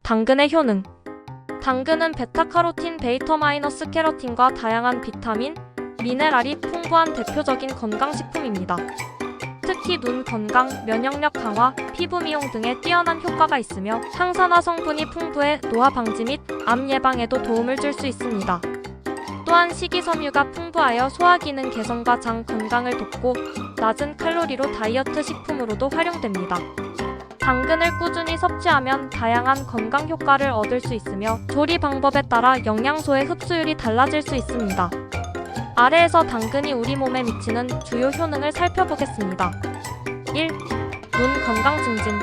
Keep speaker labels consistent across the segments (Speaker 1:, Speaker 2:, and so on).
Speaker 1: 당근의 효능. 당근은 베타카로틴, 베이터마이너스 캐로틴과 다양한 비타민, 미네랄이 풍부한 대표적인 건강식품입니다. 특히 눈 건강, 면역력 강화, 피부 미용 등에 뛰어난 효과가 있으며 항산화 성분이 풍부해 노화 방지 및 암 예방에도 도움을 줄 수 있습니다. 또한 식이섬유가 풍부하여 소화기능 개선과 장 건강을 돕고 낮은 칼로리로 다이어트 식품으로도 활용됩니다. 당근을 꾸준히 섭취하면 다양한 건강 효과를 얻을 수 있으며 조리 방법에 따라 영양소의 흡수율이 달라질 수 있습니다. 아래에서 당근이 우리 몸에 미치는 주요 효능을 살펴보겠습니다. 1. 눈 건강 증진.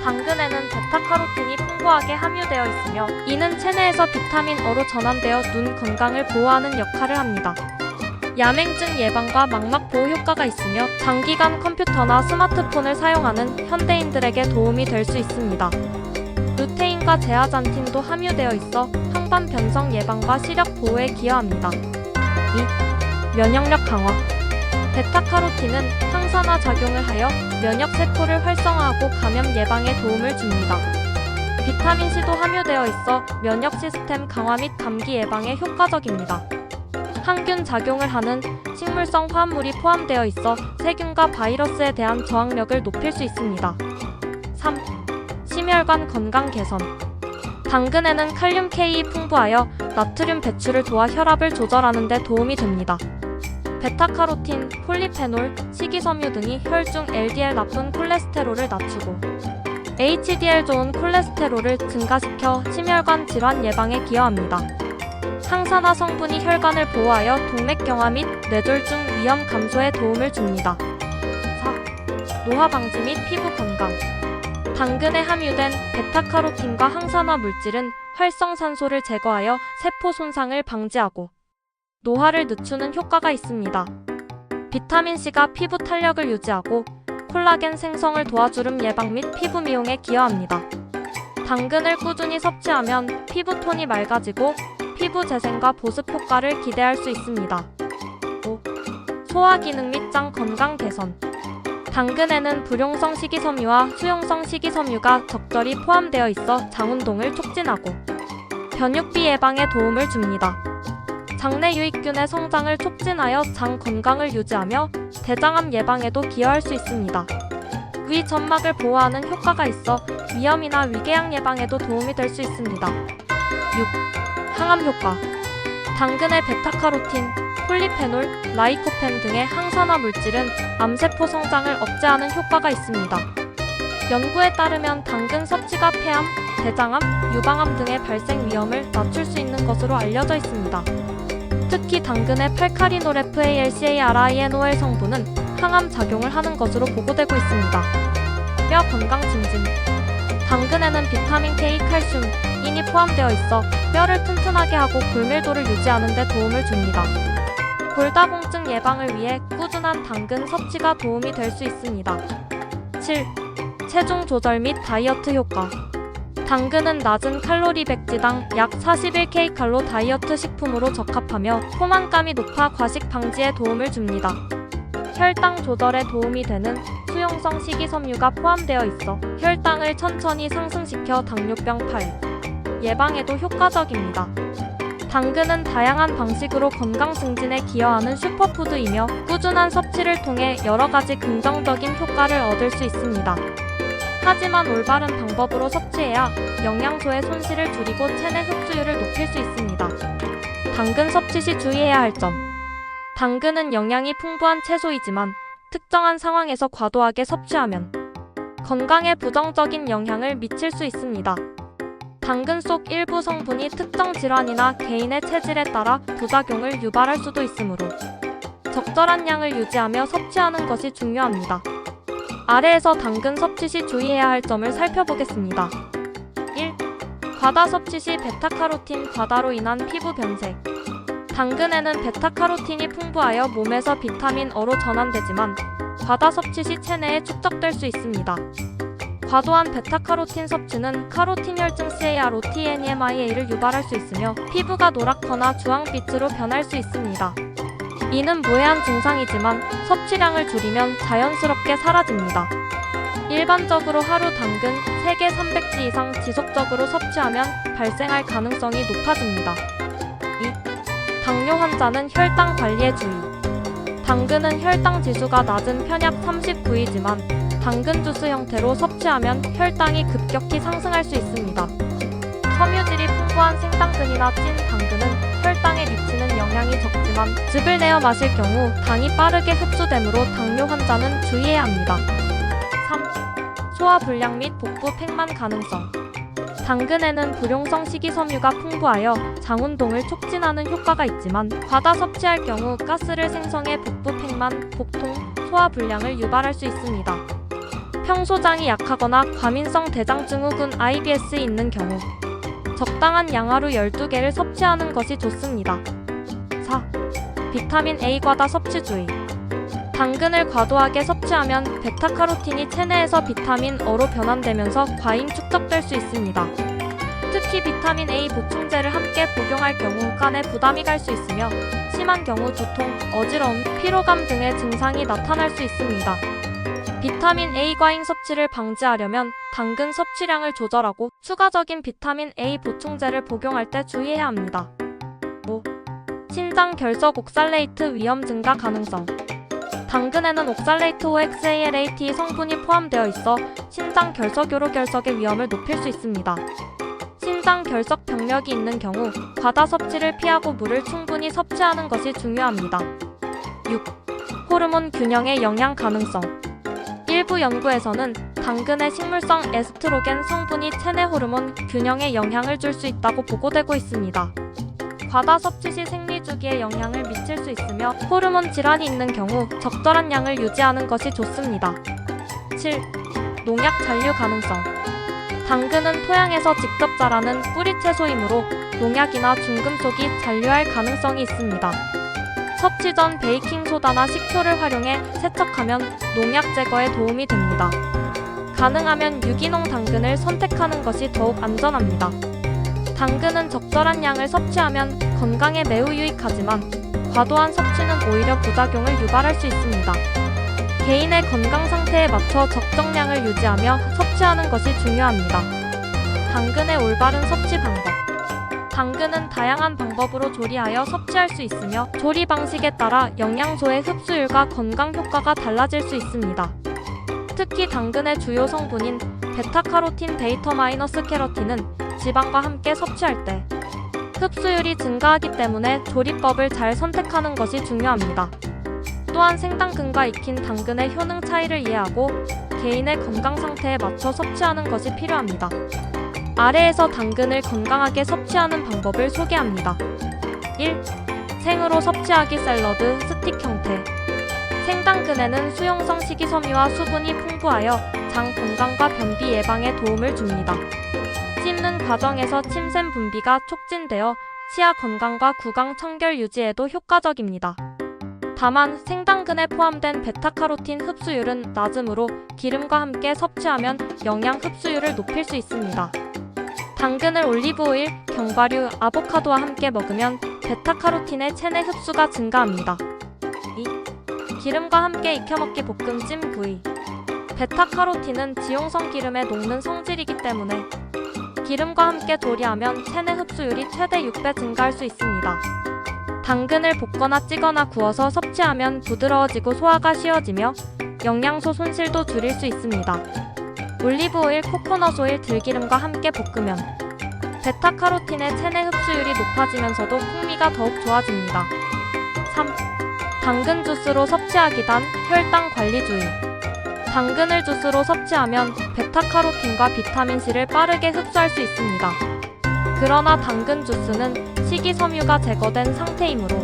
Speaker 1: 당근에는 베타카로틴이 풍부하게 함유되어 있으며 이는 체내에서 비타민 O로 전환되어 눈 건강을 보호하는 역할을 합니다. 야맹증 예방과 망막 보호 효과가 있으며 장기간 컴퓨터나 스마트폰을 사용하는 현대인들에게 도움이 될 수 있습니다. 루테인과 제아잔틴도 함유되어 있어 황반 변성 예방과 시력 보호에 기여합니다. 2. 면역력 강화. 베타카로틴은 항산화 작용을 하여 면역세포를 활성화하고 감염 예방에 도움을 줍니다. 비타민C도 함유되어 있어 면역 시스템 강화 및 감기 예방에 효과적입니다. 항균 작용을 하는 식물성 화합물이 포함되어 있어 세균과 바이러스에 대한 저항력을 높일 수 있습니다. 3. 심혈관 건강 개선. 당근에는 칼륨 K이 풍부하여 나트륨 배출을 도와 혈압을 조절하는 데 도움이 됩니다. 베타카로틴, 폴리페놀, 식이섬유 등이 혈중 LDL 나쁜 콜레스테롤을 낮추고 HDL 좋은 콜레스테롤을 증가시켜 심혈관 질환 예방에 기여합니다. 항산화 성분이 혈관을 보호하여 동맥경화 및 뇌졸중 위험 감소에 도움을 줍니다. 4. 노화 방지 및 피부 건강. 당근에 함유된 베타카로틴과 항산화 물질은 활성산소를 제거하여 세포 손상을 방지하고 노화를 늦추는 효과가 있습니다. 비타민C가 피부 탄력을 유지하고 콜라겐 생성을 도와주름 예방 및 피부 미용에 기여합니다. 당근을 꾸준히 섭취하면 피부톤이 맑아지고 피부 재생과 보습 효과를 기대할 수 있습니다. 5. 소화기능 및 장 건강 개선. 당근에는 불용성 식이섬유와 수용성 식이섬유가 적절히 포함되어 있어 장운동을 촉진하고 변육비 예방에 도움을 줍니다. 장내 유익균의 성장을 촉진하여 장 건강을 유지하며 대장암 예방에도 기여할 수 있습니다. 위 점막을 보호하는 효과가 있어 위염이나 위궤양 예방에도 도움이 될 수 있습니다. 6. 항암 효과. 당근의 베타카로틴, 폴리페놀, 라이코펜 등의 항산화 물질은 암세포 성장을 억제하는 효과가 있습니다. 연구에 따르면 당근 섭취가 폐암, 대장암, 유방암 등의 발생 위험을 낮출 수 있는 것으로 알려져 있습니다. 특히 당근의 팔카리노레프ALCARINOL 성분은 항암 작용을 하는 것으로 보고되고 있습니다. 뼈 건강 증진. 당근에는 비타민 K, 칼슘, 인이 포함되어 있어 뼈를 튼튼하게 하고 골밀도를 유지하는 데 도움을 줍니다. 골다공증 예방을 위해 꾸준한 당근 섭취가 도움이 될 수 있습니다. 7. 체중 조절 및 다이어트 효과. 당근은 낮은 칼로리 백지당 약 41kcal 다이어트 식품으로 적합하며 포만감이 높아 과식 방지에 도움을 줍니다. 혈당 조절에 도움이 되는 수용성 식이섬유가 포함되어 있어 혈당을 천천히 상승시켜 당뇨병 예방에도 효과적입니다. 당근은 다양한 방식으로 건강 증진에 기여하는 슈퍼푸드이며 꾸준한 섭취를 통해 여러 가지 긍정적인 효과를 얻을 수 있습니다. 하지만 올바른 방법으로 섭취해야 영양소의 손실을 줄이고 체내 흡수율을 높일 수 있습니다. 당근 섭취 시 주의해야 할 점. 당근은 영양이 풍부한 채소이지만 특정한 상황에서 과도하게 섭취하면 건강에 부정적인 영향을 미칠 수 있습니다. 당근 속 일부 성분이 특정 질환이나 개인의 체질에 따라 부작용을 유발할 수도 있으므로 적절한 양을 유지하며 섭취하는 것이 중요합니다. 아래에서 당근 섭취 시 주의해야 할 점을 살펴보겠습니다. 1. 과다 섭취 시 베타카로틴 과다로 인한 피부 변색. 당근에는 베타카로틴이 풍부하여 몸에서 비타민 O로 전환되지만 과다 섭취 시 체내에 축적될 수 있습니다. 과도한 베타카로틴 섭취는 카로틴 혈증 CAROTNEMIA를 유발할 수 있으며 피부가 노랗거나 주황빛으로 변할 수 있습니다. 이는 무해한 증상이지만 섭취량을 줄이면 자연스럽게 사라집니다. 일반적으로 하루 당근 3개 300지 이상 지속적으로 섭취하면 발생할 가능성이 높아집니다. 2. 당뇨 환자는 혈당 관리에 주의. 당근은 혈당 지수가 낮은 편약 39이지만 당근 주스 형태로 섭취하면 혈당이 급격히 상승할 수 있습니다. 섬유질이 풍부한 생당근이나 찐 당근은 혈당에 미치는 영향이 적지만 즙을 내어 마실 경우 당이 빠르게 흡수되므로 당뇨 환자는 주의해야 합니다. 3. 소화불량 및 복부 팽만 가능성. 당근에는 불용성 식이섬유가 풍부하여 장운동을 촉진하는 효과가 있지만 과다 섭취할 경우 가스를 생성해 복부 팽만, 복통, 소화불량을 유발할 수 있습니다. 평소장이 약하거나 과민성 대장증후군 IBS 있는 경우 적당한 양 하루 12개를 섭취하는 것이 좋습니다. 4. 비타민 A 과다 섭취 주의. 당근을 과도하게 섭취하면 베타카로틴이 체내에서 비타민 O로 변환되면서 과잉 축적될 수 있습니다. 특히 비타민 A 보충제를 함께 복용할 경우 간에 부담이 갈 수 있으며 심한 경우 두통, 어지러움, 피로감 등의 증상이 나타날 수 있습니다. 비타민 A 과잉 섭취를 방지하려면 당근 섭취량을 조절하고 추가적인 비타민 A 보충제를 복용할 때 주의해야 합니다. 5. 신장 결석 옥살레이트 위험 증가 가능성. 당근에는 옥살레이트 OXALAT 성분이 포함되어 있어 신장 결석요로 결석의 위험을 높일 수 있습니다. 신장 결석 병력이 있는 경우 과다 섭취를 피하고 물을 충분히 섭취하는 것이 중요합니다. 6. 호르몬 균형의 영향 가능성. 일부 연구에서는 당근의 식물성 에스트로겐 성분이 체내 호르몬 균형에 영향을 줄 수 있다고 보고되고 있습니다. 과다 섭취 시 생리주기에 영향을 미칠 수 있으며 호르몬 질환이 있는 경우 적절한 양을 유지하는 것이 좋습니다. 7. 농약 잔류 가능성. 당근은 토양에서 직접 자라는 뿌리 채소이므로 농약이나 중금속이 잔류할 가능성이 있습니다. 섭취 전 베이킹소다나 식초를 활용해 세척하면 농약 제거에 도움이 됩니다. 가능하면 유기농 당근을 선택하는 것이 더욱 안전합니다. 당근은 적절한 양을 섭취하면 건강에 매우 유익하지만 과도한 섭취는 오히려 부작용을 유발할 수 있습니다. 개인의 건강 상태에 맞춰 적정량을 유지하며 섭취하는 것이 중요합니다. 당근의 올바른 섭취 방법. 당근은 다양한 방법으로 조리하여 섭취할 수 있으며 조리 방식에 따라 영양소의 흡수율과 건강 효과가 달라질 수 있습니다. 특히 당근의 주요 성분인 베타카로틴 베이터-캐러틴은 지방과 함께 섭취할 때 흡수율이 증가하기 때문에 조리법을 잘 선택하는 것이 중요합니다. 또한 생당근과 익힌 당근의 효능 차이를 이해하고 개인의 건강 상태에 맞춰 섭취하는 것이 필요합니다. 아래에서 당근을 건강하게 섭취하는 방법을 소개합니다. 1. 생으로 섭취하기 샐러드, 스틱 형태. 생당근에는 수용성 식이섬유와 수분이 풍부하여 장 건강과 변비 예방에 도움을 줍니다. 씹는 과정에서 침샘 분비가 촉진되어 치아 건강과 구강 청결 유지에도 효과적입니다. 다만 생당근에 포함된 베타카로틴 흡수율은 낮으므로 기름과 함께 섭취하면 영양 흡수율을 높일 수 있습니다. 당근을 올리브오일, 견과류, 아보카도와 함께 먹으면 베타카로틴의 체내 흡수가 증가합니다. 2. 기름과 함께 익혀먹기 볶음찜 구이. 베타카로틴은 지용성 기름에 녹는 성질이기 때문에 기름과 함께 조리하면 체내 흡수율이 최대 6배 증가할 수 있습니다. 당근을 볶거나 찌거나 구워서 섭취하면 부드러워지고 소화가 쉬워지며 영양소 손실도 줄일 수 있습니다. 올리브오일, 코코넛오일, 들기름과 함께 볶으면 베타카로틴의 체내 흡수율이 높아지면서도 풍미가 더욱 좋아집니다. 3. 당근 주스로 섭취하기 단 혈당 관리주의. 당근을 주스로 섭취하면 베타카로틴과 비타민C를 빠르게 흡수할 수 있습니다. 그러나 당근 주스는 식이섬유가 제거된 상태이므로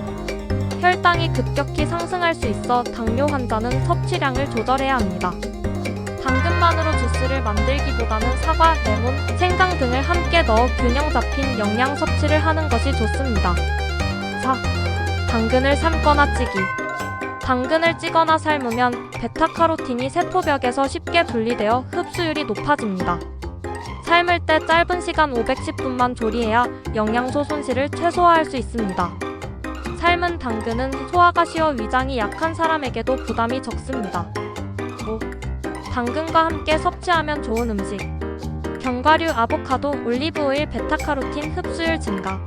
Speaker 1: 혈당이 급격히 상승할 수 있어 당뇨 환자는 섭취량을 조절해야 합니다. 당근만으로 주스를 만들기보다는 사과, 레몬, 생강 등을 함께 넣어 균형 잡힌 영양 섭취를 하는 것이 좋습니다. 4. 당근을 삶거나 찌기. 당근을 찌거나 삶으면 베타카로틴이 세포벽에서 쉽게 분리되어 흡수율이 높아집니다. 삶을 때 짧은 시간 510분만 조리해야 영양소 손실을 최소화할 수 있습니다. 삶은 당근은 소화가 쉬워 위장이 약한 사람에게도 부담이 적습니다. 5. 당근과 함께 섭취하면 좋은 음식. 견과류, 아보카도, 올리브오일, 베타카로틴 흡수율 증가.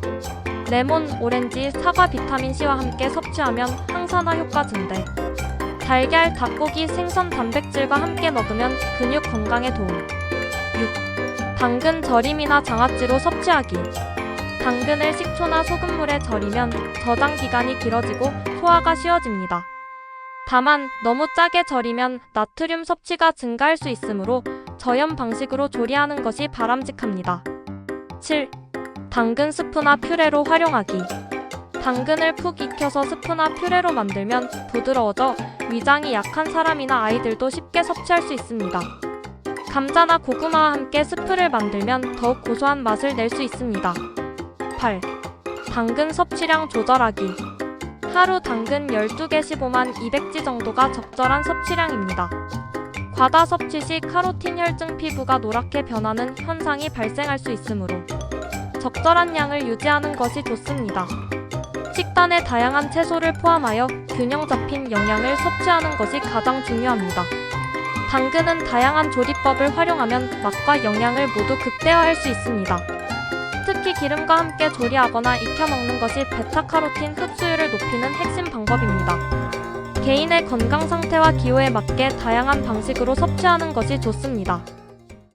Speaker 1: 레몬, 오렌지, 사과 비타민C와 함께 섭취하면 항산화 효과 증대. 달걀, 닭고기, 생선 단백질과 함께 먹으면 근육 건강에 도움. 6. 당근 절임이나 장아찌로 섭취하기. 당근을 식초나 소금물에 절이면 저장 기간이 길어지고 소화가 쉬워집니다. 다만 너무 짜게 절이면 나트륨 섭취가 증가할 수 있으므로 저염 방식으로 조리하는 것이 바람직합니다. 7. 당근 스프나 퓨레로 활용하기. 당근을 푹 익혀서 스프나 퓨레로 만들면 부드러워져 위장이 약한 사람이나 아이들도 쉽게 섭취할 수 있습니다. 감자나 고구마와 함께 스프를 만들면 더욱 고소한 맛을 낼 수 있습니다. 8. 당근 섭취량 조절하기. 하루 당근 12개 15만 200지 정도가 적절한 섭취량입니다. 과다 섭취 시 카로틴 혈증, 피부가 노랗게 변하는 현상이 발생할 수 있으므로 적절한 양을 유지하는 것이 좋습니다. 식단에 다양한 채소를 포함하여 균형 잡힌 영양을 섭취하는 것이 가장 중요합니다. 당근은 다양한 조리법을 활용하면 맛과 영양을 모두 극대화할 수 있습니다. 특히 기름과 함께 조리하거나 익혀 먹는 것이 베타카로틴 흡수율을 높이는 핵심 방법입니다. 개인의 건강 상태와 기호에 맞게 다양한 방식으로 섭취하는 것이 좋습니다.